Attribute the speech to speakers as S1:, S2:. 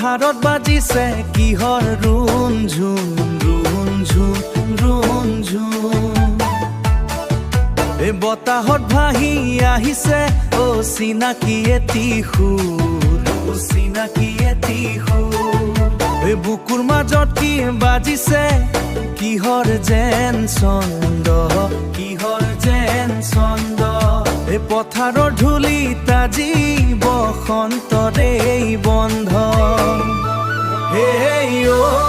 S1: পথাৰত বাজিছে কিহৰ ৰুণ ঝুন ৰুণ ঝুন ৰুণ ঝুন এই বতাহত ভাহি আহিছে ও চিনাকি এটি সুৰ ও চিনাকি এটি সুৰ এই বুকুৰ মাজত কি বাজিছে কিহৰ যেন ছন্দ কিহৰ যেন ছন্দ এই পথাৰৰ ধূলিত আজি বসন্তৰে বন্ধ হে ও